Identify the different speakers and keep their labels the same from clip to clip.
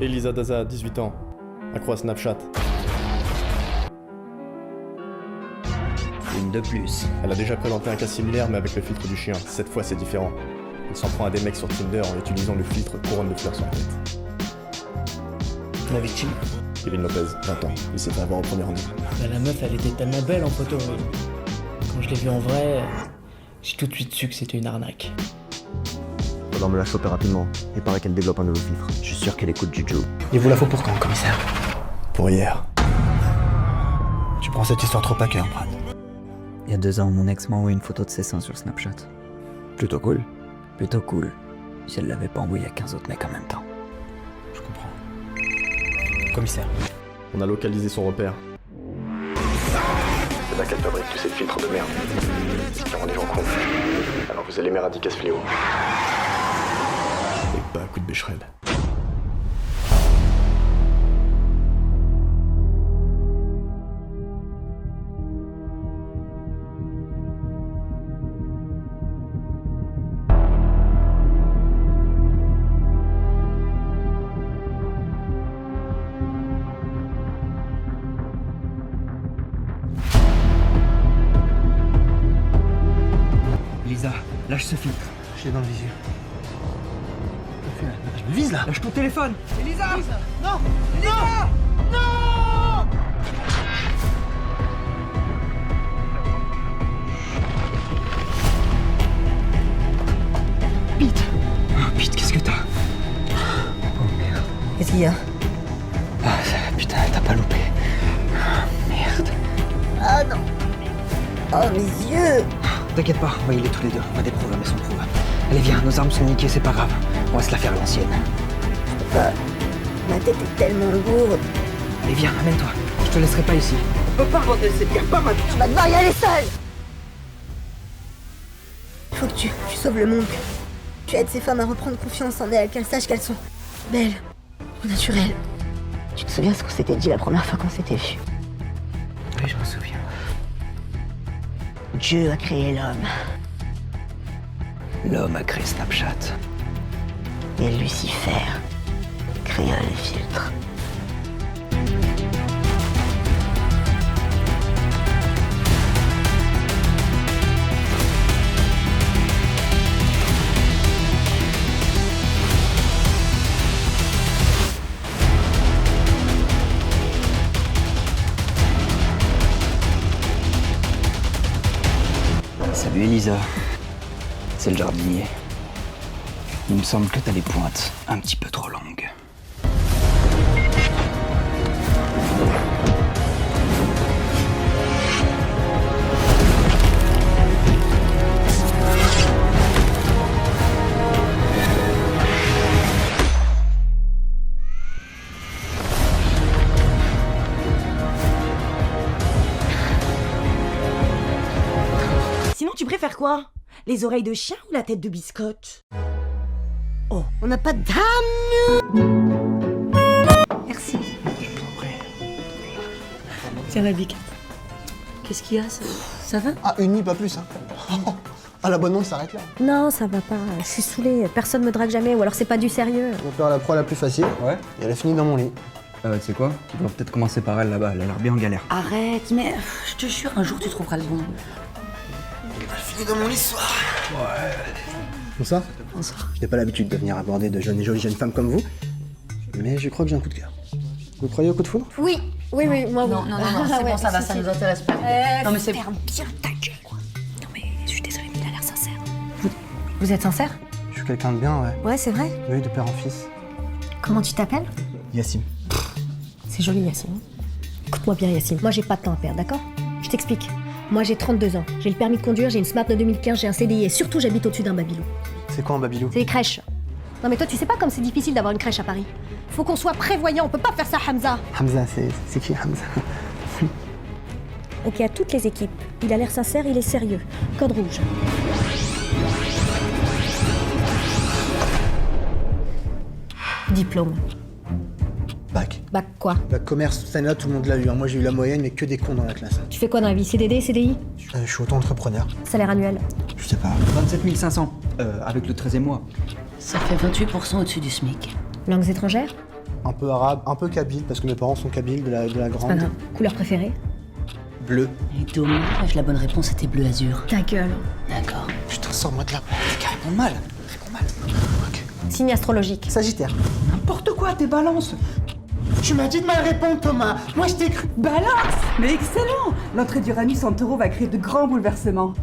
Speaker 1: Elisa Daza, 18 ans. Accro à Snapchat.
Speaker 2: Une de plus.
Speaker 1: Elle a déjà présenté un cas similaire mais avec le filtre du chien. Cette fois c'est différent. Elle s'en prend à des mecs sur Tinder en utilisant le filtre couronne de fleurs sur la tête.
Speaker 3: La victime.
Speaker 1: Kevin Lopez, 20 ans. Il s'est fait avoir au premier rendez-vous.
Speaker 3: Bah, la meuf, elle était tellement belle en photo. Quand je l'ai vue en vrai, j'ai tout de suite su que c'était une arnaque.
Speaker 4: Faudra me la choper rapidement. Il paraît qu'elle développe un nouveau filtre. Je suis sûr qu'elle écoute Juju.
Speaker 5: Il vous la faut pour quand, commissaire?
Speaker 1: Pour hier.
Speaker 5: Tu prends cette histoire trop à cœur, Brad.
Speaker 2: Il y a 2 ans, mon ex m'a envoyé une photo de ses seins sur Snapchat.
Speaker 4: Plutôt cool.
Speaker 2: Plutôt cool. Si elle l'avait pas envoyé à 15 autres mecs en même temps.
Speaker 5: Je comprends. Commissaire.
Speaker 1: On a localisé son repère. C'est là qu'elle fabrique tous ces filtres de merde. Qui rend les gens cons. Alors vous allez m'éradiquer ce fléau. Et pas à coup de bécherelle.
Speaker 5: Lisa, lâche ce filtre. Je l'ai dans le visu. Je me vise là. Lâche ton téléphone. Elisa, non. Elisa, non. Pete. Oh, Pete, qu'est-ce que t'as? Oh merde.
Speaker 6: Qu'est-ce qu'il y a?
Speaker 5: Ah, putain, t'as pas loupé. Merde.
Speaker 6: Ah non. Oh mes yeux.
Speaker 5: T'inquiète pas, on va y aller tous les deux. On va déprogrammer son programme. Allez, viens, nos armes sont niquées, c'est pas grave. On va se la faire à l'ancienne.
Speaker 6: Ma tête est tellement lourde.
Speaker 5: Allez, viens, amène-toi. Je te laisserai pas ici. On peut pas, bordel, c'est bien pas maintenant.
Speaker 6: Tu vas devoir y aller seule. Il faut que tu sauves le monde. Tu aides ces femmes à reprendre confiance en elles, qu'elles sachent qu'elles sont belles, au naturel. Tu te souviens ce qu'on s'était dit la première fois qu'on s'était vus?
Speaker 5: Oui, je me souviens.
Speaker 6: Dieu a créé l'homme.
Speaker 5: L'homme a créé Snapchat.
Speaker 6: Et Lucifer créa les filtres.
Speaker 2: Salut Elisa. C'est le jardinier. Il me semble que t'as les pointes un petit peu trop longues.
Speaker 7: Sinon, tu préfères quoi? Les oreilles de chien ou la tête de biscotte?
Speaker 6: Oh, on n'a pas de dame. Merci.
Speaker 7: Tiens la bique. Qu'est-ce qu'il y a? Ça va?
Speaker 8: Ah, une nuit, pas plus, hein. Ah, l'abonnement s'arrête là.
Speaker 9: Non, ça va pas. Je suis saoulée. Personne me drague jamais. Ou alors c'est pas du sérieux.
Speaker 8: On va faire la proie la plus facile.
Speaker 2: Ouais.
Speaker 8: Et elle a fini dans mon lit.
Speaker 2: Tu sais quoi? Tu dois peut-être commencer par elle là-bas, elle a l'air bien en galère.
Speaker 7: Arrête, mais je te jure, un jour tu trouveras le bon.
Speaker 8: Elle a fini dans mon lit ce soir. Ouais. Bonsoir. Bonsoir. Je n'ai pas l'habitude de venir aborder de jeunes et jolies jeunes femmes comme vous. Mais je crois que j'ai un coup de cœur. Vous croyez au coup de foudre?
Speaker 9: Oui, moi oui.
Speaker 7: Non, c'est bon, ça va, ça nous intéresse pas. Non, mais c'est...
Speaker 9: Ferme bien ta gueule. Non mais, je suis désolée, mais il a l'air sincère. Vous êtes sincère?
Speaker 8: Je suis quelqu'un de bien, ouais.
Speaker 9: Ouais, c'est vrai.
Speaker 8: Oui, de père en fils.
Speaker 9: Comment tu t'appelles?
Speaker 8: Yassim.
Speaker 9: C'est joli, Yacine. Écoute-moi bien, Yacine. Moi, j'ai pas de temps à perdre, d'accord? Je t'explique. Moi, j'ai 32 ans. J'ai le permis de conduire, j'ai une Smart de 2015, j'ai un CDI et surtout, j'habite au-dessus d'un Babylou.
Speaker 8: C'est quoi un Babylou?
Speaker 9: C'est les crèches. Non mais toi, tu sais pas comme c'est difficile d'avoir une crèche à Paris. Faut qu'on soit prévoyant, on peut pas faire ça, Hamza.
Speaker 8: Hamza, c'est qui Hamza?
Speaker 9: Ok, à toutes les équipes. Il a l'air sincère, il est sérieux. Code rouge. Diplôme.
Speaker 8: Bac.
Speaker 9: Bac quoi?
Speaker 8: Bac commerce, cette année-là, tout le monde l'a eu. Hein. Moi, j'ai eu la moyenne, mais que des cons dans la classe.
Speaker 9: Tu fais quoi dans la vie? CDD, CDI?
Speaker 8: Je suis auto-entrepreneur.
Speaker 9: Salaire annuel?
Speaker 8: Je sais pas.
Speaker 2: 27 500, avec le 13e mois.
Speaker 7: Ça fait 28% au-dessus du SMIC.
Speaker 9: Langues étrangères?
Speaker 8: un peu arabe, un peu kabyle, parce que mes parents sont kabyles de la
Speaker 9: Pas
Speaker 8: grande.
Speaker 9: grave. Couleur préférée?
Speaker 8: Bleu.
Speaker 7: Et dommage, la bonne réponse était bleu azur.
Speaker 9: Ta gueule.
Speaker 7: D'accord.
Speaker 8: Putain, sors-moi de là. T'es carrément mal. Réponds mal. Ok.
Speaker 9: Signe astrologique.
Speaker 8: Sagittaire.
Speaker 5: N'importe quoi, tes balances.
Speaker 8: Tu m'as dit de mal répondre, Thomas. Moi, je t'ai cru.
Speaker 10: Balance! Mais excellent! L'entrée d'Uranus en taureau va créer de grands bouleversements.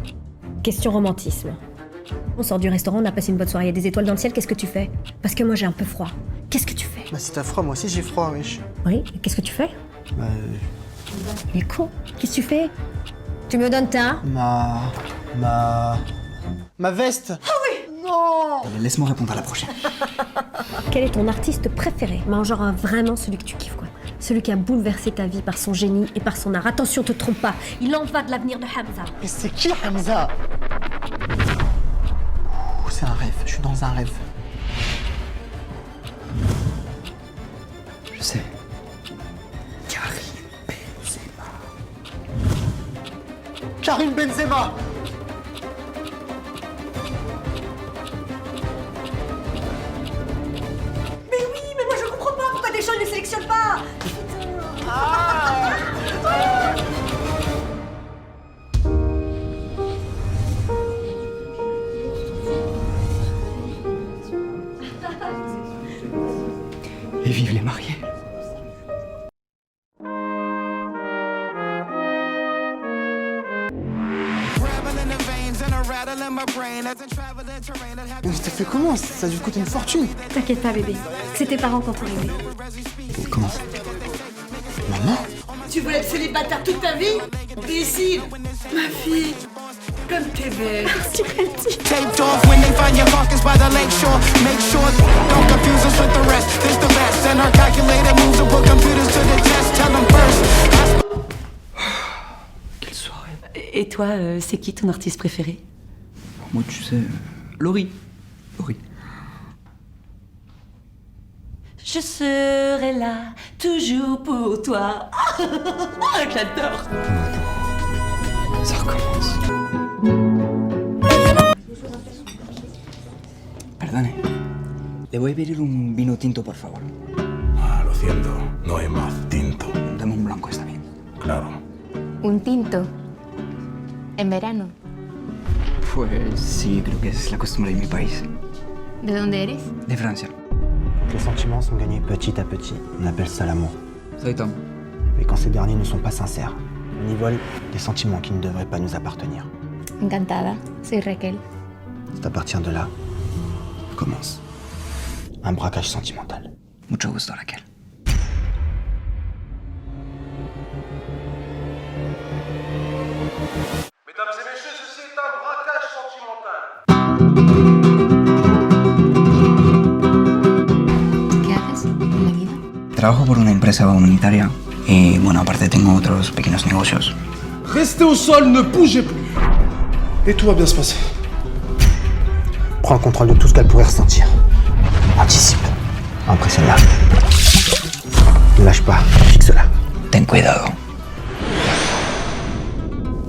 Speaker 9: Question romantisme. On sort du restaurant, on a passé une bonne soirée, il y a des étoiles dans le ciel, qu'est-ce que tu fais? Parce que moi j'ai un peu froid. Qu'est-ce que tu fais?
Speaker 8: Bah, si t'as froid, moi aussi j'ai froid, wesh.
Speaker 9: Oui, et qu'est-ce que tu fais?
Speaker 8: Bah,
Speaker 9: Il est con. Qu'est-ce que tu fais? Tu me donnes ta...
Speaker 8: Ma veste. Ah oui. Non.
Speaker 5: Allez, laisse-moi répondre à la prochaine.
Speaker 9: Quel est ton artiste préféré? Mais en genre vraiment celui que tu kiffes, quoi. Celui qui a bouleversé ta vie par son génie et par son art. Attention, te trompe pas. Il en va de l'avenir de Hamza.
Speaker 8: Mais c'est qui, Hamza? C'est un rêve, je suis dans un rêve.
Speaker 5: Je sais.
Speaker 8: Karim Benzema.
Speaker 7: Mais oui, mais moi je comprends pas pourquoi Deschamps ne les sélectionne pas.
Speaker 5: Et vive les mariés.
Speaker 8: Mais t'as fait comment? Ça a dû te coûter une fortune.
Speaker 9: T'inquiète pas, bébé. C'est tes parents quand on est nés.
Speaker 8: Comment? Maman?
Speaker 7: Tu voulais être célibataire toute ta vie? Imbécile. Ma fille, comme t'es belle.
Speaker 11: Taped off when they find your pockets by the lake shore. Make sure don't confuse us with the rest. There's the best, and our calculator moves will put computers to the test. Tell them first.
Speaker 5: Quelle soirée.
Speaker 7: Et toi, c'est qui ton artiste préféré?
Speaker 5: Moi, tu sais, Laurie. Laurie.
Speaker 7: Je serai là, toujours pour toi. J'adore.
Speaker 5: Ça recommence. Perdone. Le voy a pedir un vino tinto, por favor.
Speaker 11: Ah, lo siento, no hay más tinto.
Speaker 5: Dame un blanco, está bien.
Speaker 11: Claro.
Speaker 6: Un tinto. En verano.
Speaker 5: Pues sí, creo que es la costumbre de mi país.
Speaker 6: ¿De dónde eres?
Speaker 5: De Francia.
Speaker 8: Les sentiments sont gagnés petit à petit. On appelle ça l'amour.
Speaker 5: Soy Tom.
Speaker 8: Mais quand ces derniers ne sont pas sincères, on y vole des sentiments qui ne devraient pas nous appartenir.
Speaker 6: Encantada. Soy Raquel.
Speaker 8: C'est à partir de là commence un braquage sentimental.
Speaker 5: Mucho gusto, Raquel.
Speaker 11: Mesdames et messieurs, ceci est un braquage sentimental.
Speaker 6: ¿Qué haces en la vida?
Speaker 5: Trabajo por una empresa humanitaria y, bueno, aparte tengo otros pequeños negocios.
Speaker 11: Restez au sol, ne bougez plus. Et tout va bien se passer.
Speaker 8: Prends le contrôle de tout ce qu'elle pourrait ressentir. Anticipe. Impressionne-la. Ne lâche pas, fixe-la.
Speaker 5: Ten cuidado.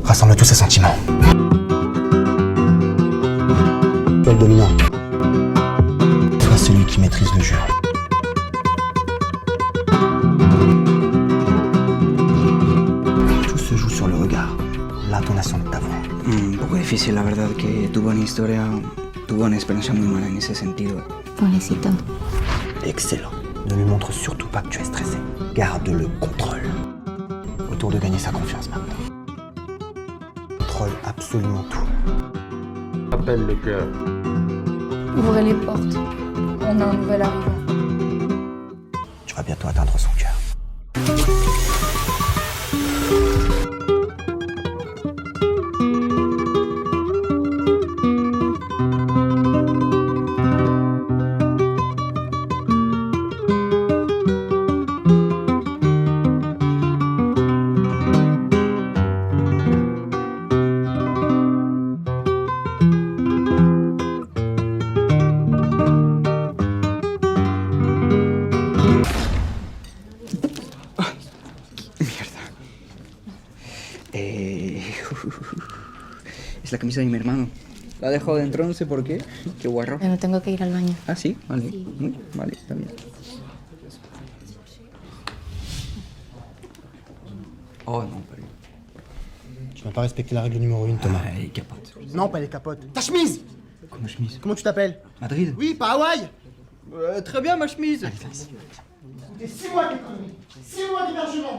Speaker 8: Rassemble tous ses sentiments. Sois le dominant. Sois celui qui maîtrise le jeu. Tout se joue sur le regard, l'intonation de ta voix.
Speaker 5: Un poco difícil, la verdad, que tuvo una historia, tuvo una experiencia muy mala en ese sentido.
Speaker 6: Pobrecito.
Speaker 8: Excellent. Ne lui montre surtout pas que tu es stressé. Garde le contrôle. Autour de gagner sa confiance maintenant. Contrôle absolument tout.
Speaker 11: Appelle le cœur.
Speaker 6: Ouvrez les portes. On a un nouvel arrivant.
Speaker 8: Tu vas bientôt atteindre son cœur.
Speaker 5: Es la camisa de mi hermano. La dejo dentro, no sé por qué. Qué guarro.
Speaker 6: Pero tengo que ir al baño.
Speaker 5: Ah, sí, vale.
Speaker 6: Sí.
Speaker 5: Vale, está bien.
Speaker 2: Oh non, pas lui.
Speaker 8: Tu m'as pas respecté la règle numéro 1, Thomas.
Speaker 2: Ah, il capote.
Speaker 8: Non, pas les capotes. Ta chemise!
Speaker 2: Comment chemise?
Speaker 8: Comment tu t'appelles?
Speaker 2: Madrid?
Speaker 8: Oui, pas Hawaï!
Speaker 2: Très bien, ma chemise.
Speaker 8: Allez, vas-y. C'était 6 mois d'économie, 6 mois d'hébergement.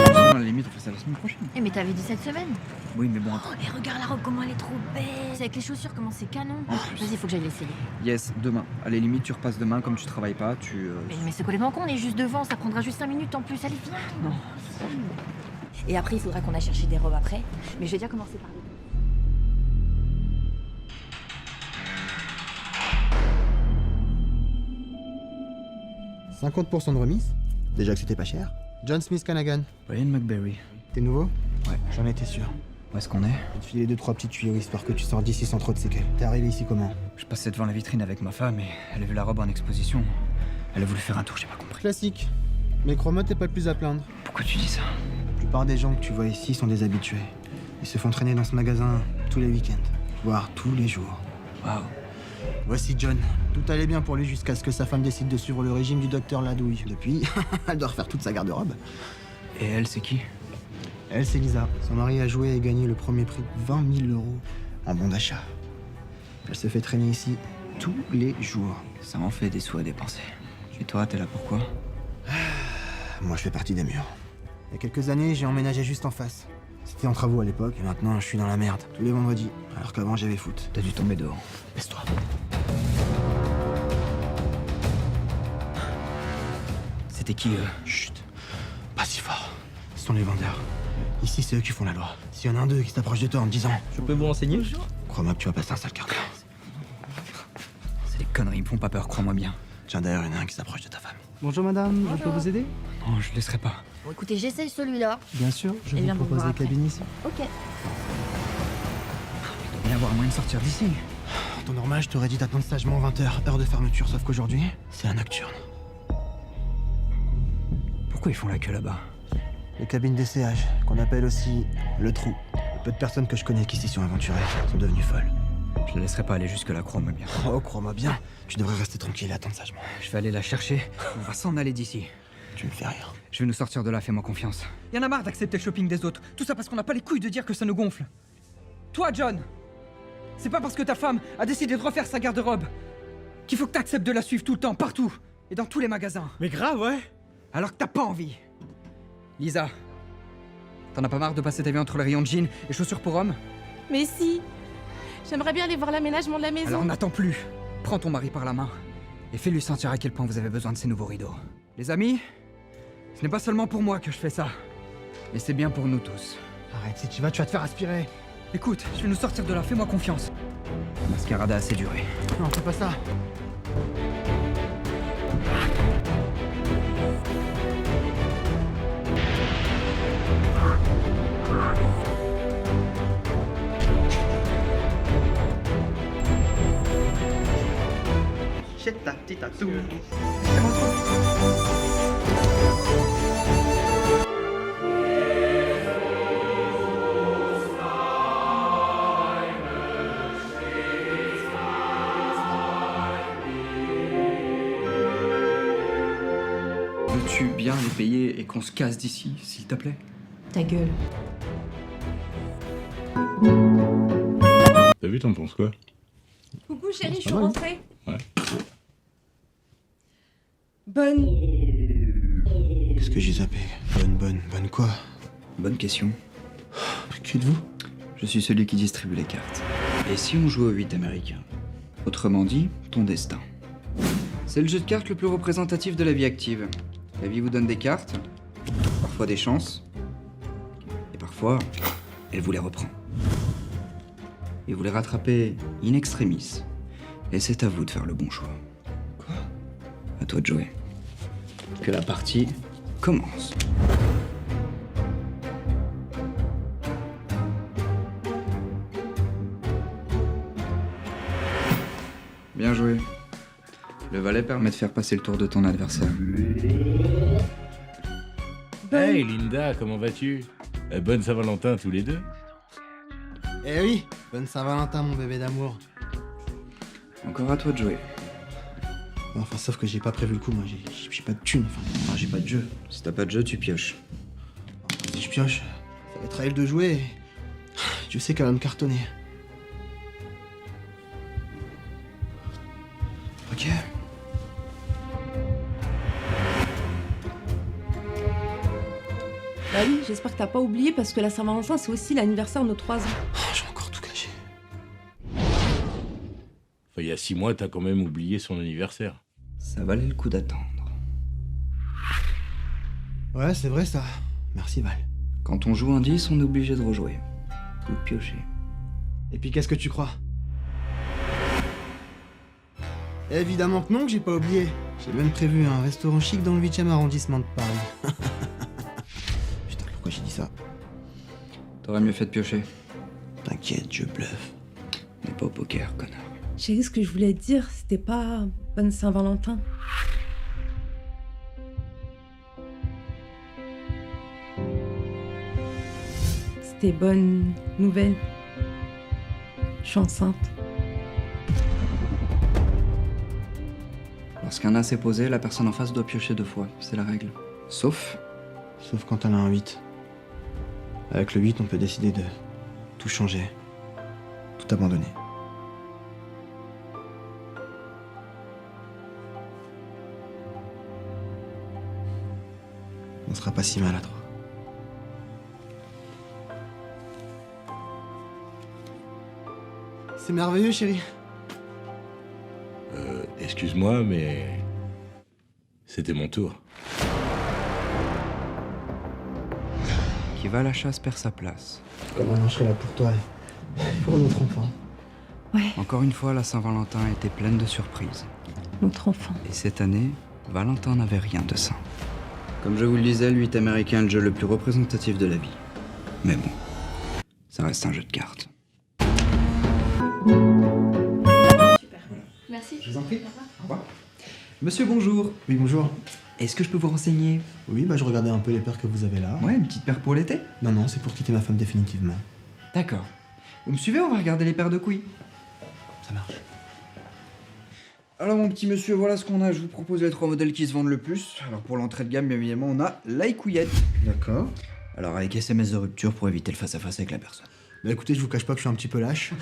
Speaker 2: Sinon, à la limite, on fait ça la semaine prochaine.
Speaker 12: Eh mais t'avais dit cette semaine.
Speaker 2: Oui, mais bon, attends.
Speaker 12: Oh, et regarde la robe, comment elle est trop belle. C'est avec les chaussures, comment c'est canon.
Speaker 2: En plus.
Speaker 12: Vas-y, faut que j'aille l'essayer.
Speaker 2: Yes, demain. À la limite, tu repasses demain, comme tu travailles pas,
Speaker 12: Mais c'est complètement con, on est juste devant, ça prendra juste 5 minutes en plus. Allez, viens.
Speaker 2: Non.
Speaker 12: Et après, il faudra qu'on aille chercher des robes après. Mais je vais déjà commencer par les...
Speaker 8: 50% de remise. Déjà que c'était pas cher. John Smith Canagan.
Speaker 2: Brian McBerry.
Speaker 8: T'es nouveau?
Speaker 2: Ouais.
Speaker 8: J'en étais sûr.
Speaker 2: Où est-ce qu'on est?
Speaker 8: Je vais te filer 2-3 petites tuyaux histoire que tu sors d'ici sans trop de séquelles. T'es arrivé ici comment?
Speaker 2: Je passais devant la vitrine avec ma femme et elle a vu la robe en exposition. Elle a voulu faire un tour, j'ai pas compris.
Speaker 8: Classique. Mais crois-moi, t'es pas le plus à plaindre.
Speaker 2: Pourquoi tu dis ça?
Speaker 8: La plupart des gens que tu vois ici sont des habitués. Ils se font traîner dans ce magasin tous les week-ends, voire tous les jours.
Speaker 2: Waouh.
Speaker 8: Voici John. Tout allait bien pour lui jusqu'à ce que sa femme décide de suivre le régime du docteur Ladouille. Depuis, elle doit refaire toute sa garde-robe.
Speaker 2: Et elle, c'est qui?
Speaker 8: Elle, c'est Lisa. Son mari a joué et gagné le premier prix de 20 000 € en bon d'achat. Elle se fait traîner ici tous les jours.
Speaker 2: Ça en fait des sous à dépenser. Et toi, t'es là pourquoi?
Speaker 8: Moi, je fais partie des murs. Il y a quelques années, j'ai emménagé juste en face. C'était en travaux à l'époque, et maintenant, je suis dans la merde. Tous les vendredis, alors qu'avant, j'avais foot.
Speaker 2: T'as dû tomber dehors.
Speaker 8: Laisse-toi.
Speaker 2: C'était qui, eux?
Speaker 8: Chut. Pas si fort. Ce sont les vendeurs. Ici, c'est eux qui font la loi. S'il y en a un d'eux qui s'approche de toi en te disant « Je peux vous renseigner ?» Crois-moi que tu vas passer un sale quart d'heure.
Speaker 2: C'est des conneries, ils me font pas peur, crois-moi bien.
Speaker 8: Tiens, d'ailleurs, il y en a un qui s'approche de ta femme.
Speaker 5: Bonjour madame, je peux vous aider?
Speaker 2: Non, je laisserai pas.
Speaker 12: Bon, écoutez, j'essaye celui-là.
Speaker 5: Bien sûr, je
Speaker 12: Et
Speaker 5: vous
Speaker 12: viens me
Speaker 5: propose
Speaker 12: voir
Speaker 5: des
Speaker 12: après.
Speaker 5: cabines ici.
Speaker 12: Ok.
Speaker 2: Il doit bien avoir moyen de sortir d'ici.
Speaker 8: En temps normal, je t'aurais dit d'attendre sagement 20h, heure de fermeture, sauf qu'aujourd'hui, c'est la nocturne.
Speaker 2: Pourquoi ils font la queue là-bas?
Speaker 8: Les cabines d'essayage, qu'on appelle aussi le trou. Le peu de personnes que je connais qui s'y sont aventurées sont devenues folles.
Speaker 2: Je la laisserai pas aller jusque-là, crois-moi bien.
Speaker 8: Oh, crois-moi bien, tu devrais rester tranquille et attendre sagement.
Speaker 2: Je vais aller la chercher, on va s'en aller d'ici.
Speaker 8: Tu me fais rire.
Speaker 2: Je vais nous sortir de là, fais-moi confiance. Y en a marre d'accepter le shopping des autres. Tout ça parce qu'on n'a pas les couilles de dire que ça nous gonfle. Toi, John, c'est pas parce que ta femme a décidé de refaire sa garde-robe qu'il faut que t'acceptes de la suivre tout le temps, partout, et dans tous les magasins.
Speaker 5: Mais grave, ouais.
Speaker 2: Alors que t'as pas envie. Lisa, t'en as pas marre de passer ta vie entre les rayons de jeans et chaussures pour hommes?
Speaker 13: Mais si. J'aimerais bien aller voir l'aménagement de la maison.
Speaker 2: Alors n'attends plus. Prends ton mari par la main et fais-lui sentir à quel point vous avez besoin de ces nouveaux rideaux. Les amis, ce n'est pas seulement pour moi que je fais ça, mais c'est bien pour nous tous.
Speaker 8: Arrête, si tu vas te faire aspirer.
Speaker 2: Écoute, je vais nous sortir de là, fais-moi confiance. La mascarade a assez duré.
Speaker 8: Non, fais pas ça.
Speaker 2: Veux-tu bien les payer et qu'on se casse d'ici, s'il te plaît?
Speaker 12: Ta gueule.
Speaker 14: T'as vu, t'en penses quoi?
Speaker 13: Coucou chérie, je suis
Speaker 8: pas mal,
Speaker 13: rentrée.
Speaker 14: Ouais.
Speaker 13: Bonne.
Speaker 8: Qu'est-ce que j'ai zappé? Bonne quoi?
Speaker 2: Bonne question.
Speaker 8: Qui êtes-vous?
Speaker 2: Je suis celui qui distribue les cartes. Et si on jouait au 8 américain? Autrement dit, ton destin. C'est le jeu de cartes le plus représentatif de la vie active. La vie vous donne des cartes, parfois des chances, et parfois, elle vous les reprend. Et vous les rattrapez in extremis. Et c'est à vous de faire le bon choix.
Speaker 8: Quoi?
Speaker 2: À toi de jouer. Que la partie commence. Bien joué. Le valet permet de faire passer le tour de ton adversaire.
Speaker 14: Hey Linda, comment vas-tu? Bonne Saint-Valentin tous les deux.
Speaker 8: Eh oui, bonne Saint-Valentin, mon bébé d'amour.
Speaker 2: Encore à toi de jouer.
Speaker 8: Enfin, sauf que j'ai pas prévu le coup, moi, j'ai pas de thune, enfin, j'ai pas de jeu.
Speaker 2: Si t'as pas de jeu, tu pioches.
Speaker 8: pioche. Ça va être à elle de jouer. Je sais qu'elle va me cartonner. Ok.
Speaker 13: Bah oui, j'espère que t'as pas oublié parce que la Saint-Valentin, c'est aussi l'anniversaire de nos 3 ans.
Speaker 8: J'ai encore tout caché.
Speaker 14: Enfin, il y a 6 mois, t'as quand même oublié son anniversaire.
Speaker 2: Ça valait le coup d'attendre.
Speaker 8: Ouais, c'est vrai ça. Merci Val.
Speaker 2: Quand on joue un 10, on est obligé de rejouer. Coup de piocher.
Speaker 8: Et puis qu'est-ce que tu crois? Évidemment que non, que j'ai pas oublié. J'ai même prévu un restaurant chic dans le 8e arrondissement de Paris. Putain, pourquoi j'ai dit ça?
Speaker 2: T'aurais mieux fait de piocher.
Speaker 8: T'inquiète, je bluffe.
Speaker 2: On n'est pas au poker, connard.
Speaker 13: Chérie, ce que je voulais te dire, c'était pas bonne Saint-Valentin. C'était bonne nouvelle. Je suis enceinte.
Speaker 2: Lorsqu'un as est posé, la personne en face doit piocher 2 fois. C'est la règle. Sauf
Speaker 8: quand elle a un 8. Avec le 8, on peut décider de tout changer. Tout abandonner. On sera pas si mal à 3. C'est merveilleux, chérie.
Speaker 14: Excuse-moi, mais... C'était mon tour.
Speaker 2: Qui va à la chasse perd sa place.
Speaker 8: Comment je serai là pour toi et pour notre enfant.
Speaker 2: Encore une fois, la Saint-Valentin était pleine de surprises.
Speaker 13: Notre enfant.
Speaker 2: Et cette année, Valentin n'avait rien de ça. Comme je vous le disais, le 8 américain est le jeu le plus représentatif de la vie. Mais bon, ça reste un jeu de cartes.
Speaker 12: Merci.
Speaker 2: Je vous en prie. Au revoir. Monsieur, bonjour.
Speaker 8: Oui, bonjour.
Speaker 2: Est-ce que je peux vous renseigner?
Speaker 8: Oui, bah je regardais un peu les paires que vous avez là.
Speaker 2: Ouais, une petite paire pour l'été?
Speaker 8: Non, non, c'est pour quitter ma femme définitivement.
Speaker 2: D'accord. Vous me suivez? On va regarder les paires de couilles.
Speaker 8: Ça marche.
Speaker 2: Alors mon petit monsieur, voilà ce qu'on a. Je vous propose les 3 modèles qui se vendent le plus. Alors pour l'entrée de gamme, bien évidemment, on a l'aïkouillette.
Speaker 8: D'accord.
Speaker 2: Alors avec SMS de rupture pour éviter le face-à-face avec la personne.
Speaker 8: Bah écoutez, je vous cache pas que je suis un petit peu lâche.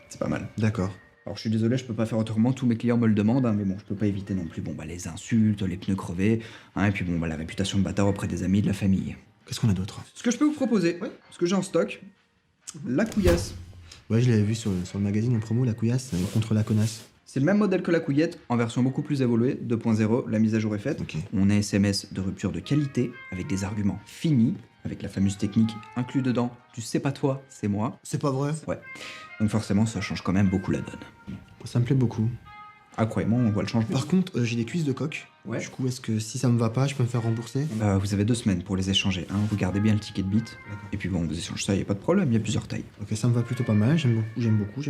Speaker 2: C'est pas mal.
Speaker 8: D'accord.
Speaker 2: Alors je suis désolé, je peux pas faire autrement, tous mes clients me le demandent, hein, mais bon, je peux pas éviter non plus les insultes, les pneus crevés, hein, et puis la réputation de bâtard auprès des amis et de la famille.
Speaker 8: Qu'est-ce qu'on a d'autre?
Speaker 2: Ce que je peux vous proposer, ce que j'ai en stock, la couillasse.
Speaker 8: Ouais, je l'avais vu sur le magazine en promo, la couillasse contre la connasse.
Speaker 2: C'est le même modèle que la couillette, en version beaucoup plus évoluée, 2.0, la mise à jour est faite.
Speaker 8: Okay.
Speaker 2: On a SMS de rupture de qualité, avec des arguments finis, avec la fameuse technique inclus dedans, tu sais pas toi, c'est moi.
Speaker 8: C'est pas vrai?
Speaker 2: Ouais. Donc forcément, ça change quand même beaucoup la donne.
Speaker 8: Ça me plaît beaucoup.
Speaker 2: Ah, croyez-moi, on voit le changement.
Speaker 8: Par contre, j'ai des cuisses de coq.
Speaker 2: Ouais.
Speaker 8: Du coup, est-ce que si ça me va pas, je peux me faire rembourser?
Speaker 2: Vous avez 2 semaines pour les échanger. Hein. Vous gardez bien le ticket de bite. Et puis bon, on vous échange ça, y a pas de problème, il y a plusieurs tailles.
Speaker 8: Ok, ça me va plutôt pas mal. J'aime beaucoup.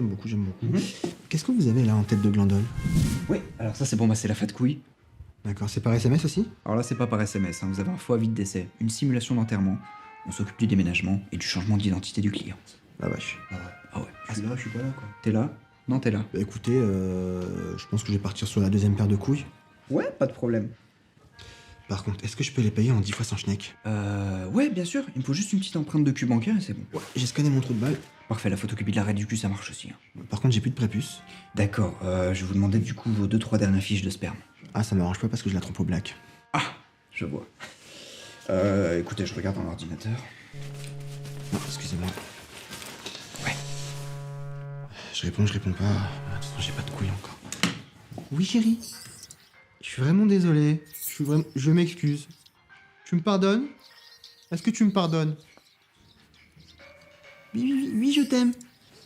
Speaker 8: Qu'est-ce que vous avez là en tête de glandole?
Speaker 2: Oui, alors ça c'est pour masser la fat couille.
Speaker 8: D'accord, c'est par SMS aussi?
Speaker 2: Alors là, c'est pas par SMS. Hein. Vous avez un faux avis de décès, une simulation d'enterrement. On s'occupe du déménagement et du changement d'identité du client.
Speaker 8: La vache.
Speaker 2: Ah ouais.
Speaker 8: Je suis là, je suis pas là quoi.
Speaker 2: T'es là? Non, t'es là.
Speaker 8: Bah écoutez, je pense que je vais partir sur la 2e paire de couilles.
Speaker 2: Ouais, pas de problème.
Speaker 8: Par contre, est-ce que je peux les payer en 10 fois sans schneck?
Speaker 2: Ouais, bien sûr. Il me faut juste une petite empreinte de cul bancaire et c'est bon.
Speaker 8: Ouais, j'ai scanné mon trou de balle.
Speaker 2: Parfait, la photocopie de l'arrêt du cul, ça marche aussi. Hein.
Speaker 8: Par contre, j'ai plus de prépuce.
Speaker 2: D'accord, je vais vous demander du coup vos 2-3 dernières fiches de sperme.
Speaker 8: Ah, ça m'arrange pas parce que je la trompe au black.
Speaker 2: Ah, je vois. Écoutez, je regarde dans l'ordinateur.
Speaker 8: Non, excusez-moi.
Speaker 2: Ouais.
Speaker 8: Je réponds pas. De toute façon, j'ai pas de couilles encore. Oui, chérie. Je suis vraiment désolé. Je m'excuse. Tu me pardonnes? Est-ce que tu me pardonnes? Oui, je t'aime.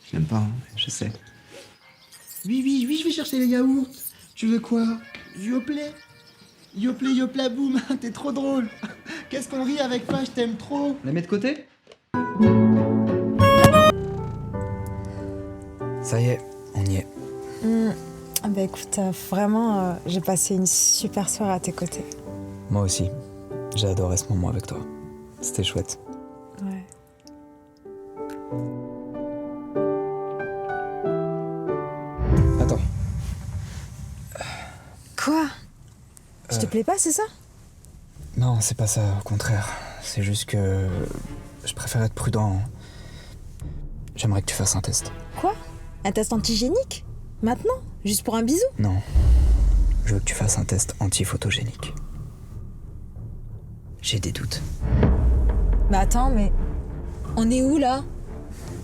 Speaker 8: Je t'aime pas, hein.
Speaker 2: Je sais.
Speaker 8: Oui, je vais chercher les yaourts. Tu veux quoi? Yoplait. Yoplait, yopla boum. T'es trop drôle. Qu'est-ce qu'on rit avec toi? Je t'aime trop.
Speaker 2: La mets de côté? Ça y est, on y est.
Speaker 15: Bah écoute, vraiment, j'ai passé une super soirée à tes côtés.
Speaker 2: Moi aussi. J'ai adoré ce moment avec toi. C'était chouette.
Speaker 15: Ouais.
Speaker 2: Attends.
Speaker 15: Quoi? Je te plais pas, c'est ça?
Speaker 2: Non, c'est pas ça, au contraire. C'est juste que... je préfère être prudent. J'aimerais que tu fasses un test.
Speaker 15: Quoi? Un test antigénique? Maintenant? Juste pour un bisou?
Speaker 2: Non. Je veux que tu fasses un test anti-photogénique. J'ai des doutes.
Speaker 15: Mais attends, mais... on est où, là?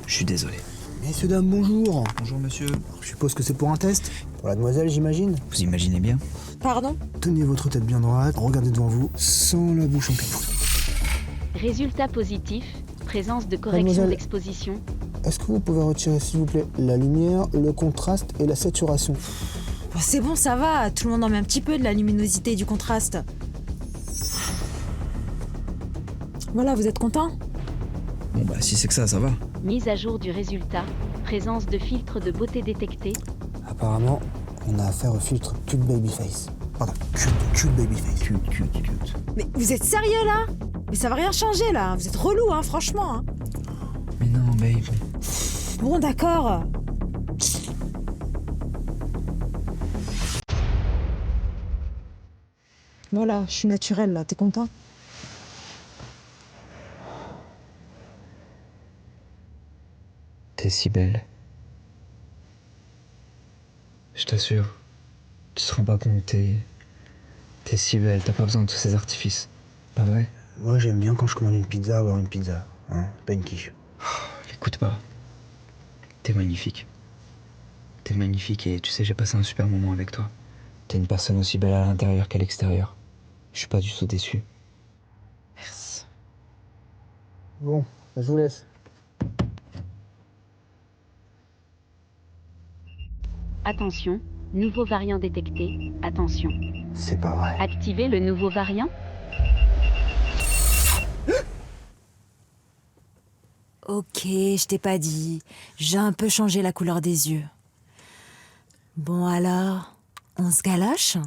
Speaker 2: Je suis désolé.
Speaker 16: Messieurs, dames, bonjour.
Speaker 2: Bonjour, monsieur.
Speaker 16: Je suppose que c'est pour un test? Pour la demoiselle, j'imagine?
Speaker 2: Vous imaginez bien?
Speaker 15: Pardon?
Speaker 16: Tenez votre tête bien droite, regardez devant vous, sans la bouche en pipou.
Speaker 17: Résultat positif, présence de correction
Speaker 16: Mademoiselle.
Speaker 17: d'exposition.
Speaker 16: Est-ce que vous pouvez retirer, s'il vous plaît, la lumière, le contraste et la saturation?
Speaker 15: Oh, c'est bon, ça va. Tout le monde en met un petit peu de la luminosité et du contraste. Voilà, vous êtes content?
Speaker 2: Bon bah si c'est que ça va.
Speaker 17: Mise à jour du résultat, présence de filtre de beauté détecté.
Speaker 16: Apparemment, on a affaire au filtre Cute Babyface. Pardon, Cute Babyface.
Speaker 2: Cute.
Speaker 15: Mais vous êtes sérieux, là? Mais ça va rien changer, là. Vous êtes relou, hein, franchement. Hein.
Speaker 2: Mais non, babe.
Speaker 15: Bon, d'accord. Voilà, je suis naturelle, là. T'es content?
Speaker 2: T'es si belle. Je t'assure. Tu te rends pas compte, t'es si belle, t'as pas besoin de tous ces artifices. Pas vrai?
Speaker 16: Moi, j'aime bien quand je commande une pizza, avoir une pizza. Hein, pas une quiche.
Speaker 2: Écoute pas. T'es magnifique. T'es magnifique et tu sais, j'ai passé un super moment avec toi. T'es une personne aussi belle à l'intérieur qu'à l'extérieur. Je suis pas du tout déçu. Merci.
Speaker 16: Bon, je vous laisse.
Speaker 17: Attention, nouveau variant détecté. Attention.
Speaker 16: C'est pas vrai.
Speaker 17: Activez le nouveau variant.
Speaker 15: Ok, je t'ai pas dit. J'ai un peu changé la couleur des yeux. Bon alors, on se galoche?